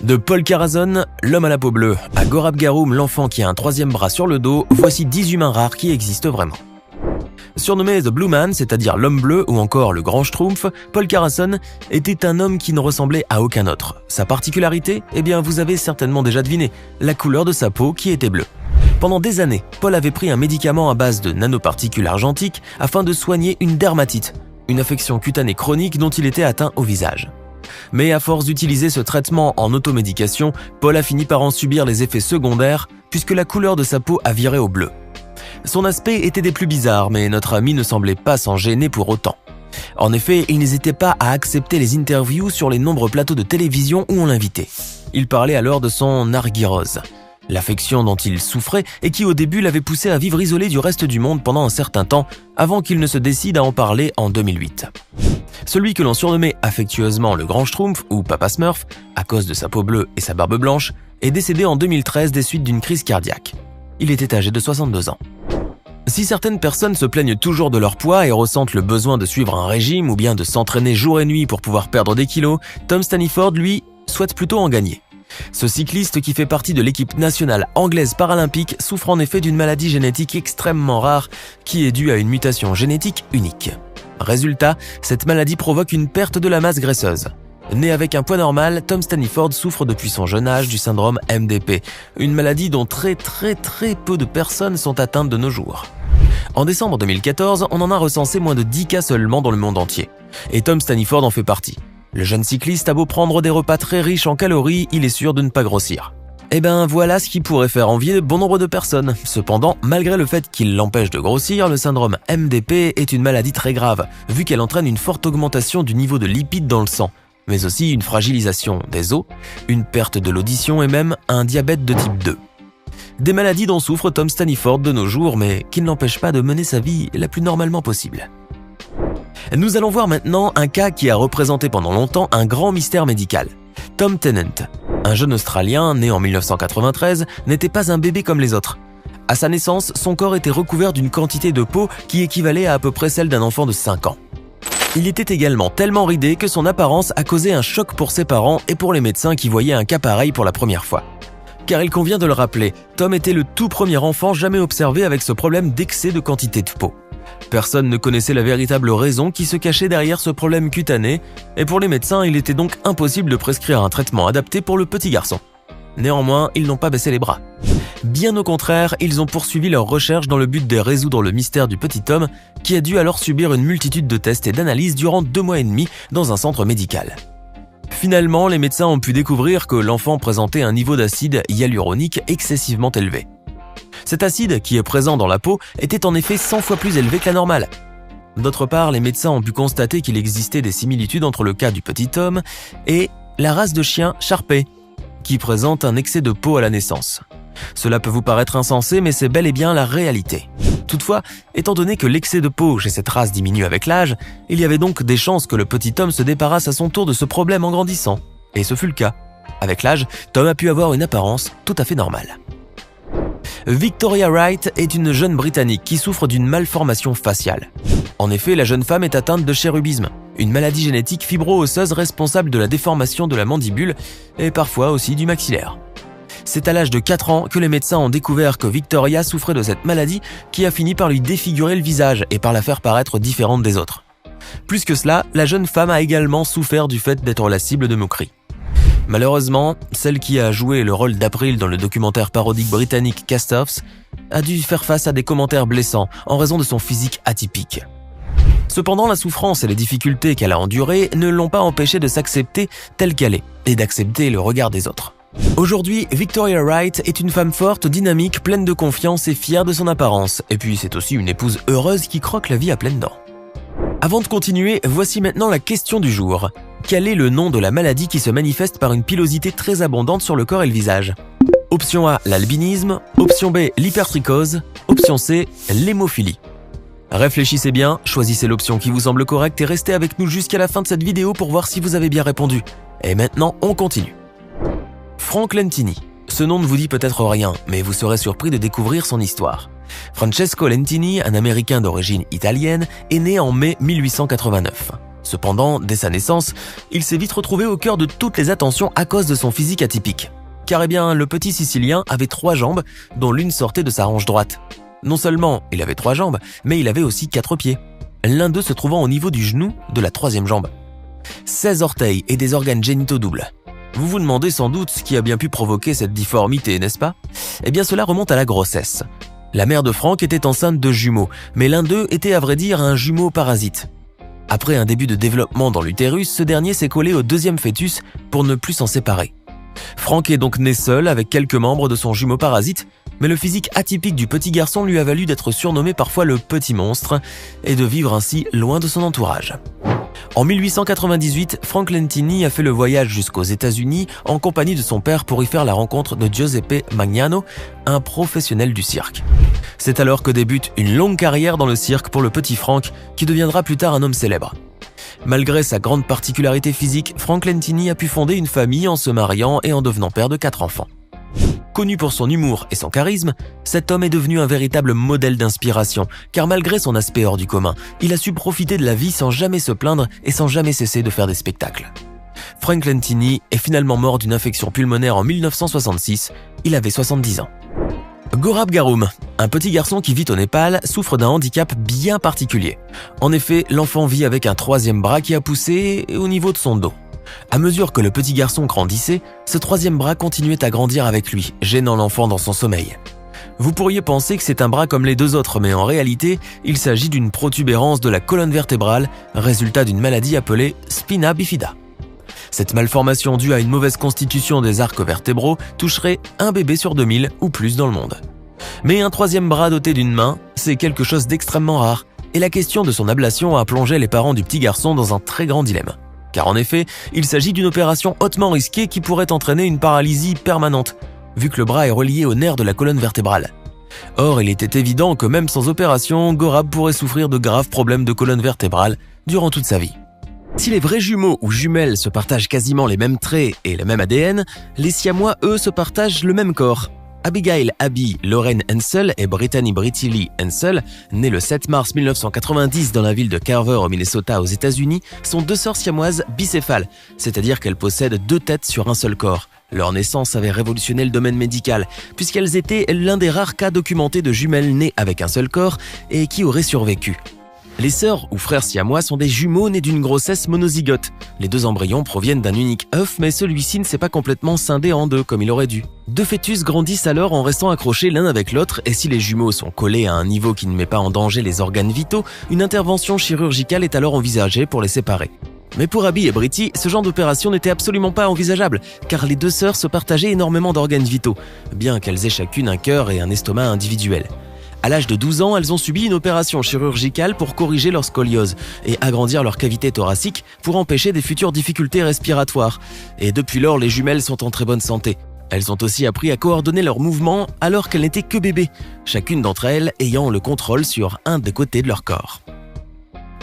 De Paul Carazon, l'homme à la peau bleue, à Gorab Garoum, l'enfant qui a un troisième bras sur le dos, voici 10 humains rares qui existent vraiment. Surnommé The Blue Man, c'est-à-dire l'homme bleu ou encore le grand Schtroumpf, Paul Carazon était un homme qui ne ressemblait à aucun autre. Sa particularité, vous avez certainement déjà deviné, la couleur de sa peau qui était bleue. Pendant des années, Paul avait pris un médicament à base de nanoparticules argentiques afin de soigner une dermatite, une affection cutanée chronique dont il était atteint au visage. Mais à force d'utiliser ce traitement en automédication, Paul a fini par en subir les effets secondaires puisque la couleur de sa peau a viré au bleu. Son aspect était des plus bizarres, mais notre ami ne semblait pas s'en gêner pour autant. En effet, il n'hésitait pas à accepter les interviews sur les nombreux plateaux de télévision où on l'invitait. Il parlait alors de son argyrose, l'affection dont il souffrait et qui au début l'avait poussé à vivre isolé du reste du monde pendant un certain temps avant qu'il ne se décide à en parler en 2008. Celui que l'on surnommait affectueusement le grand Schtroumpf ou Papa Smurf, à cause de sa peau bleue et sa barbe blanche, est décédé en 2013 des suites d'une crise cardiaque. Il était âgé de 62 ans. Si certaines personnes se plaignent toujours de leur poids et ressentent le besoin de suivre un régime ou bien de s'entraîner jour et nuit pour pouvoir perdre des kilos, Tom Staniford, lui, souhaite plutôt en gagner. Ce cycliste qui fait partie de l'équipe nationale anglaise paralympique souffre en effet d'une maladie génétique extrêmement rare qui est due à une mutation génétique unique. Résultat, cette maladie provoque une perte de la masse graisseuse. Né avec un poids normal, Tom Staniford souffre depuis son jeune âge du syndrome MDP, une maladie dont très peu de personnes sont atteintes de nos jours. En décembre 2014, on en a recensé moins de 10 cas seulement dans le monde entier. Et Tom Staniford en fait partie. Le jeune cycliste a beau prendre des repas très riches en calories, il est sûr de ne pas grossir. Voilà ce qui pourrait faire envier bon nombre de personnes. Cependant, malgré le fait qu'il l'empêche de grossir, le syndrome MDP est une maladie très grave, vu qu'elle entraîne une forte augmentation du niveau de lipides dans le sang, mais aussi une fragilisation des os, une perte de l'audition et même un diabète de type 2. Des maladies dont souffre Tom Staniford de nos jours, mais qui ne l'empêchent pas de mener sa vie la plus normalement possible. Nous allons voir maintenant un cas qui a représenté pendant longtemps un grand mystère médical. Tom Tennant, un jeune Australien né en 1993, n'était pas un bébé comme les autres. À sa naissance, son corps était recouvert d'une quantité de peau qui équivalait à peu près celle d'un enfant de 5 ans. Il était également tellement ridé que son apparence a causé un choc pour ses parents et pour les médecins qui voyaient un cas pareil pour la première fois. Car il convient de le rappeler, Tom était le tout premier enfant jamais observé avec ce problème d'excès de quantité de peau. Personne ne connaissait la véritable raison qui se cachait derrière ce problème cutané, et pour les médecins, il était donc impossible de prescrire un traitement adapté pour le petit garçon. Néanmoins, ils n'ont pas baissé les bras. Bien au contraire, ils ont poursuivi leurs recherches dans le but de résoudre le mystère du petit Tom, qui a dû alors subir une multitude de tests et d'analyses durant 2 mois et demi dans un centre médical. Finalement, les médecins ont pu découvrir que l'enfant présentait un niveau d'acide hyaluronique excessivement élevé. Cet acide, qui est présent dans la peau, était en effet 100 fois plus élevé que la normale. D'autre part, les médecins ont pu constater qu'il existait des similitudes entre le cas du petit Tom et la race de chien Sharpei, qui présente un excès de peau à la naissance. Cela peut vous paraître insensé, mais c'est bel et bien la réalité. Toutefois, étant donné que l'excès de peau chez cette race diminue avec l'âge, il y avait donc des chances que le petit Tom se débarrasse à son tour de ce problème en grandissant. Et ce fut le cas. Avec l'âge, Tom a pu avoir une apparence tout à fait normale. Victoria Wright est une jeune Britannique qui souffre d'une malformation faciale. En effet, la jeune femme est atteinte de chérubisme, une maladie génétique fibro-osseuse responsable de la déformation de la mandibule et parfois aussi du maxillaire. C'est à l'âge de 4 ans que les médecins ont découvert que Victoria souffrait de cette maladie qui a fini par lui défigurer le visage et par la faire paraître différente des autres. Plus que cela, la jeune femme a également souffert du fait d'être la cible de moqueries. Malheureusement, celle qui a joué le rôle d'April dans le documentaire parodique britannique Cast-Offs a dû faire face à des commentaires blessants en raison de son physique atypique. Cependant, la souffrance et les difficultés qu'elle a endurées ne l'ont pas empêchée de s'accepter telle qu'elle est et d'accepter le regard des autres. Aujourd'hui, Victoria Wright est une femme forte, dynamique, pleine de confiance et fière de son apparence. Et puis c'est aussi une épouse heureuse qui croque la vie à pleines dents. Avant de continuer, voici maintenant la question du jour. Quel est le nom de la maladie qui se manifeste par une pilosité très abondante sur le corps et le visage? Option A, l'albinisme. Option B, l'hypertrichose. Option C, l'hémophilie. Réfléchissez bien, choisissez l'option qui vous semble correcte et restez avec nous jusqu'à la fin de cette vidéo pour voir si vous avez bien répondu. Et maintenant, on continue. Frank Lentini. Ce nom ne vous dit peut-être rien, mais vous serez surpris de découvrir son histoire. Francesco Lentini, un Américain d'origine italienne, est né en mai 1889. Cependant, dès sa naissance, il s'est vite retrouvé au cœur de toutes les attentions à cause de son physique atypique. Car le petit Sicilien avait 3 jambes, dont l'une sortait de sa hanche droite. Non seulement il avait 3 jambes, mais il avait aussi 4 pieds, l'un d'eux se trouvant au niveau du genou de la 3e jambe. 16 orteils et des organes génitaux doubles. Vous vous demandez sans doute ce qui a bien pu provoquer cette difformité, n'est-ce pas? Eh bien cela remonte à la grossesse. La mère de Frank était enceinte de jumeaux, mais l'un d'eux était à vrai dire un jumeau parasite. Après un début de développement dans l'utérus, ce dernier s'est collé au 2e fœtus pour ne plus s'en séparer. Frank est donc né seul avec quelques membres de son jumeau parasite, mais le physique atypique du petit garçon lui a valu d'être surnommé parfois le petit monstre et de vivre ainsi loin de son entourage. En 1898, Frank Lentini a fait le voyage jusqu'aux États-Unis en compagnie de son père pour y faire la rencontre de Giuseppe Magnano, un professionnel du cirque. C'est alors que débute une longue carrière dans le cirque pour le petit Frank, qui deviendra plus tard un homme célèbre. Malgré sa grande particularité physique, Frank Lentini a pu fonder une famille en se mariant et en devenant père de 4 enfants. Connu pour son humour et son charisme, cet homme est devenu un véritable modèle d'inspiration, car malgré son aspect hors du commun, il a su profiter de la vie sans jamais se plaindre et sans jamais cesser de faire des spectacles. Frank Lentini est finalement mort d'une infection pulmonaire en 1966, il avait 70 ans. Gaurav Garhum, un petit garçon qui vit au Népal, souffre d'un handicap bien particulier. En effet, l'enfant vit avec un 3e bras qui a poussé au niveau de son dos. À mesure que le petit garçon grandissait, ce 3e bras continuait à grandir avec lui, gênant l'enfant dans son sommeil. Vous pourriez penser que c'est un bras comme les 2 autres, mais en réalité, il s'agit d'une protubérance de la colonne vertébrale, résultat d'une maladie appelée spina bifida. Cette malformation due à une mauvaise constitution des arcs vertébraux toucherait un bébé sur 2000 ou plus dans le monde. Mais un 3e bras doté d'une main, c'est quelque chose d'extrêmement rare, et la question de son ablation a plongé les parents du petit garçon dans un très grand dilemme. Car en effet, il s'agit d'une opération hautement risquée qui pourrait entraîner une paralysie permanente, vu que le bras est relié au nerf de la colonne vertébrale. Or, il était évident que même sans opération, Gaurav pourrait souffrir de graves problèmes de colonne vertébrale durant toute sa vie. Si les vrais jumeaux ou jumelles se partagent quasiment les mêmes traits et le même ADN, les siamois, eux, se partagent le même corps. Abigail Abby Lorraine Hensel et Brittany Britty Lee Hensel, nées le 7 mars 1990 dans la ville de Carver au Minnesota aux États-Unis, sont 2 sœurs siamoises bicéphales, c'est-à-dire qu'elles possèdent 2 têtes sur un seul corps. Leur naissance avait révolutionné le domaine médical, puisqu'elles étaient l'un des rares cas documentés de jumelles nées avec un seul corps et qui auraient survécu. Les sœurs ou frères siamois sont des jumeaux nés d'une grossesse monozygote. Les 2 embryons proviennent d'un unique œuf, mais celui-ci ne s'est pas complètement scindé en 2 comme il aurait dû. 2 fœtus grandissent alors en restant accrochés l'un avec l'autre, et si les jumeaux sont collés à un niveau qui ne met pas en danger les organes vitaux, une intervention chirurgicale est alors envisagée pour les séparer. Mais pour Abby et Britty, ce genre d'opération n'était absolument pas envisageable, car les 2 sœurs se partageaient énormément d'organes vitaux, bien qu'elles aient chacune un cœur et un estomac individuels. À l'âge de 12 ans, elles ont subi une opération chirurgicale pour corriger leur scoliose et agrandir leur cavité thoracique pour empêcher des futures difficultés respiratoires. Et depuis lors, les jumelles sont en très bonne santé. Elles ont aussi appris à coordonner leurs mouvements alors qu'elles n'étaient que bébés, chacune d'entre elles ayant le contrôle sur un des côtés de leur corps.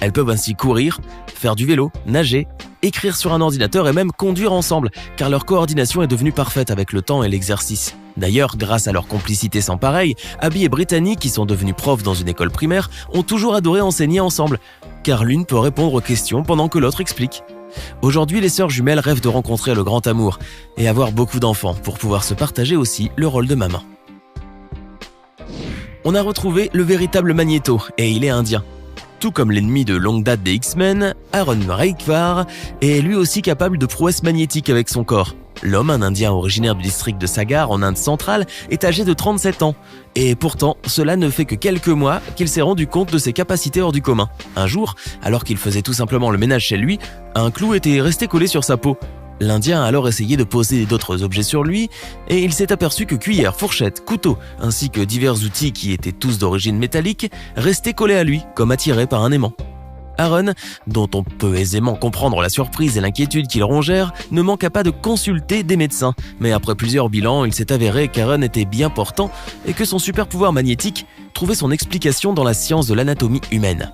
Elles peuvent ainsi courir, faire du vélo, nager, écrire sur un ordinateur et même conduire ensemble, car leur coordination est devenue parfaite avec le temps et l'exercice. D'ailleurs, grâce à leur complicité sans pareil, Abby et Brittany, qui sont devenues profs dans une école primaire, ont toujours adoré enseigner ensemble, car l'une peut répondre aux questions pendant que l'autre explique. Aujourd'hui, les sœurs jumelles rêvent de rencontrer le grand amour et avoir beaucoup d'enfants pour pouvoir se partager aussi le rôle de maman. On a retrouvé le véritable Magnéto, et il est indien. Tout comme l'ennemi de longue date des X-Men, Aaron Raikvar est lui aussi capable de prouesses magnétiques avec son corps. L'homme, un Indien originaire du district de Sagar en Inde centrale, est âgé de 37 ans. Et pourtant, cela ne fait que quelques mois qu'il s'est rendu compte de ses capacités hors du commun. Un jour, alors qu'il faisait tout simplement le ménage chez lui, un clou était resté collé sur sa peau. L'Indien a alors essayé de poser d'autres objets sur lui et il s'est aperçu que cuillères, fourchettes, couteaux ainsi que divers outils qui étaient tous d'origine métallique restaient collés à lui comme attirés par un aimant. Aaron, dont on peut aisément comprendre la surprise et l'inquiétude qu'il rongèrent, ne manqua pas de consulter des médecins. Mais après plusieurs bilans, il s'est avéré qu'Aaron était bien portant et que son super pouvoir magnétique trouvait son explication dans la science de l'anatomie humaine.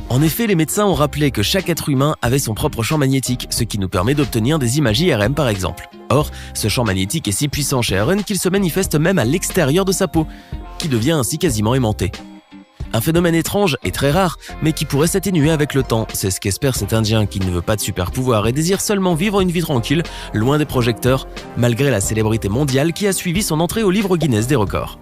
En effet, les médecins ont rappelé que chaque être humain avait son propre champ magnétique, ce qui nous permet d'obtenir des images IRM par exemple. Or, ce champ magnétique est si puissant chez Aaron qu'il se manifeste même à l'extérieur de sa peau, qui devient ainsi quasiment aimanté. Un phénomène étrange et très rare, mais qui pourrait s'atténuer avec le temps. C'est ce qu'espère cet Indien qui ne veut pas de super pouvoir et désire seulement vivre une vie tranquille, loin des projecteurs, malgré la célébrité mondiale qui a suivi son entrée au livre Guinness des records.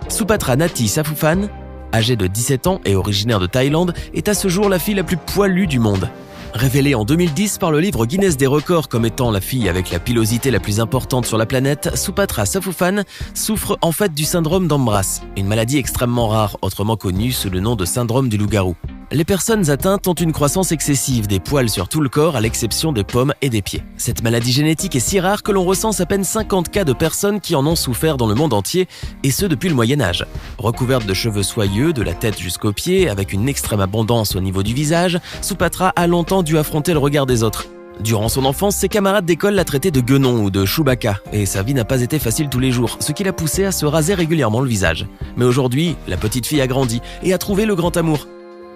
Supatra Nati Safuphan, âgée de 17 ans et originaire de Thaïlande, est à ce jour la fille la plus poilue du monde. Révélée en 2010 par le livre Guinness des records comme étant la fille avec la pilosité la plus importante sur la planète, Supatra Safuphan souffre en fait du syndrome d'Ambras, une maladie extrêmement rare, autrement connue sous le nom de syndrome du loup-garou. Les personnes atteintes ont une croissance excessive des poils sur tout le corps à l'exception des pommes et des pieds. Cette maladie génétique est si rare que l'on recense à peine 50 cas de personnes qui en ont souffert dans le monde entier, et ce depuis le Moyen-Âge. Recouverte de cheveux soyeux de la tête jusqu'aux pieds, avec une extrême abondance au niveau du visage, Supatra a longtemps dû affronter le regard des autres. Durant son enfance, ses camarades d'école la traitaient de guenon ou de Chewbacca, et sa vie n'a pas été facile tous les jours, ce qui l'a poussée à se raser régulièrement le visage. Mais aujourd'hui, la petite fille a grandi et a trouvé le grand amour.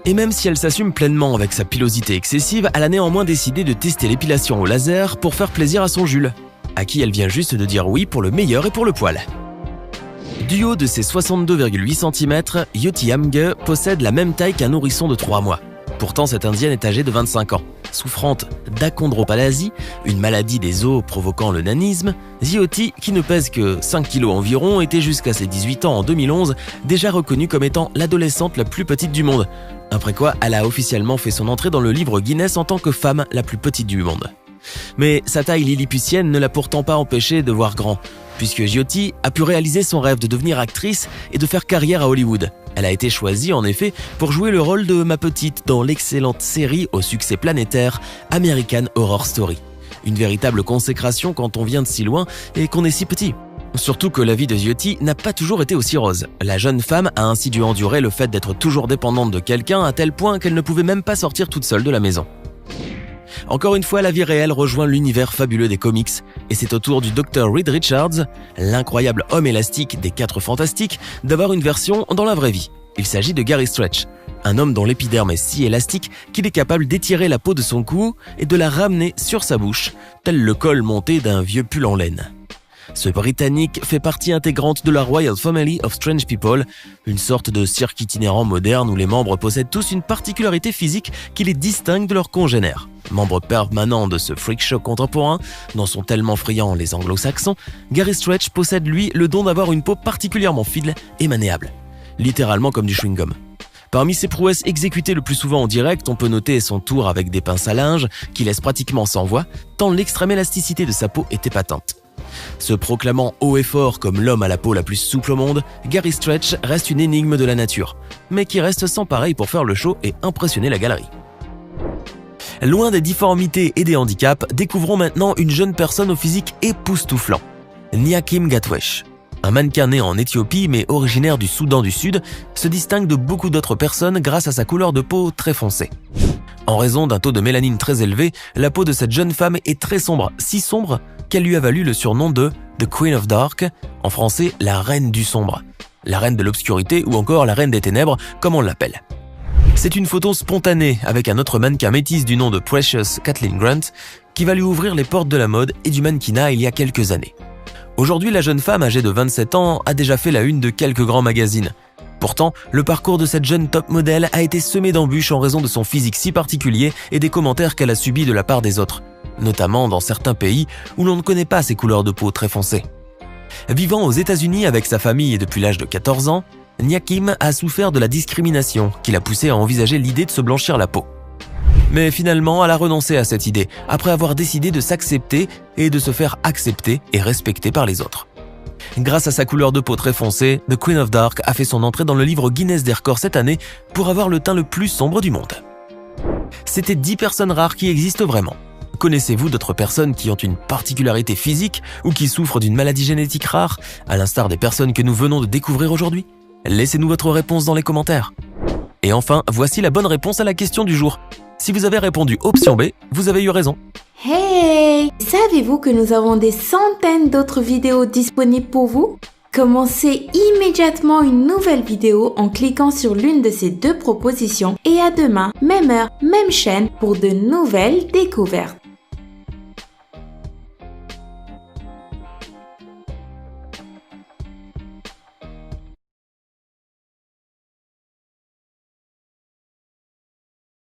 Et même si elle s'assume pleinement avec sa pilosité excessive, elle a néanmoins décidé de tester l'épilation au laser pour faire plaisir à son Jules, à qui elle vient juste de dire oui pour le meilleur et pour le poil. Du haut de ses 62,8 cm, Yoti Amge possède la même taille qu'un nourrisson de 3 mois. Pourtant, cette Indienne est âgée de 25 ans. Souffrante d'achondroplasie, une maladie des os provoquant le nanisme, Yoti, qui ne pèse que 5 kg environ, était jusqu'à ses 18 ans en 2011 déjà reconnue comme étant l'adolescente la plus petite du monde. Après quoi, elle a officiellement fait son entrée dans le livre Guinness en tant que femme la plus petite du monde. Mais sa taille lilliputienne ne l'a pourtant pas empêchée de voir grand, puisque Yoti a pu réaliser son rêve de devenir actrice et de faire carrière à Hollywood. Elle a été choisie en effet pour jouer le rôle de ma petite dans l'excellente série au succès planétaire American Horror Story. Une véritable consécration quand on vient de si loin et qu'on est si petit. Surtout que la vie de Yoti n'a pas toujours été aussi rose. La jeune femme a ainsi dû endurer le fait d'être toujours dépendante de quelqu'un à tel point qu'elle ne pouvait même pas sortir toute seule de la maison. Encore une fois, la vie réelle rejoint l'univers fabuleux des comics, et c'est au tour du Dr. Reed Richards, l'incroyable homme élastique des 4 Fantastiques, d'avoir une version dans la vraie vie. Il s'agit de Gary Stretch, un homme dont l'épiderme est si élastique qu'il est capable d'étirer la peau de son cou et de la ramener sur sa bouche, tel le col monté d'un vieux pull en laine. Ce Britannique fait partie intégrante de la Royal Family of Strange People, une sorte de cirque itinérant moderne où les membres possèdent tous une particularité physique qui les distingue de leurs congénères. Membre permanent de ce freak show contemporain, dont sont tellement friands les anglo-saxons, Gary Stretch possède lui le don d'avoir une peau particulièrement fine et maniable, littéralement comme du chewing-gum. Parmi ses prouesses exécutées le plus souvent en direct, on peut noter son tour avec des pinces à linge qui laissent pratiquement sans voix, tant l'extrême élasticité de sa peau était patente. Se proclamant haut et fort comme l'homme à la peau la plus souple au monde, Gary Stretch reste une énigme de la nature, mais qui reste sans pareil pour faire le show et impressionner la galerie. Loin des difformités et des handicaps, découvrons maintenant une jeune personne au physique époustouflant, Nyakim Gatwesh. Un mannequin né en Éthiopie mais originaire du Soudan du Sud, se distingue de beaucoup d'autres personnes grâce à sa couleur de peau très foncée. En raison d'un taux de mélanine très élevé, la peau de cette jeune femme est très sombre, si sombre qu'elle lui a valu le surnom de The Queen of Dark, en français la reine du sombre, la reine de l'obscurité ou encore la reine des ténèbres comme on l'appelle. C'est une photo spontanée avec un autre mannequin métis du nom de Precious Kathleen Grant qui va lui ouvrir les portes de la mode et du mannequinat il y a quelques années. Aujourd'hui, la jeune femme âgée de 27 ans a déjà fait la une de quelques grands magazines. Pourtant, le parcours de cette jeune top modèle a été semé d'embûches en raison de son physique si particulier et des commentaires qu'elle a subis de la part des autres, notamment dans certains pays où l'on ne connaît pas ses couleurs de peau très foncées. Vivant aux États-Unis avec sa famille et depuis l'âge de 14 ans, Nyakim a souffert de la discrimination qui l'a poussé à envisager l'idée de se blanchir la peau. Mais finalement, elle a renoncé à cette idée après avoir décidé de s'accepter et de se faire accepter et respecter par les autres. Grâce à sa couleur de peau très foncée, The Queen of Dark a fait son entrée dans le livre Guinness des records cette année pour avoir le teint le plus sombre du monde. C'était 10 personnes rares qui existent vraiment. Connaissez-vous d'autres personnes qui ont une particularité physique ou qui souffrent d'une maladie génétique rare, à l'instar des personnes que nous venons de découvrir aujourd'hui ? Laissez-nous votre réponse dans les commentaires. Et enfin, voici la bonne réponse à la question du jour. Si vous avez répondu option B, vous avez eu raison. Hey! Savez-vous que nous avons des centaines d'autres vidéos disponibles pour vous? Commencez immédiatement une nouvelle vidéo en cliquant sur l'une de ces 2 propositions et à demain, même heure, même chaîne pour de nouvelles découvertes.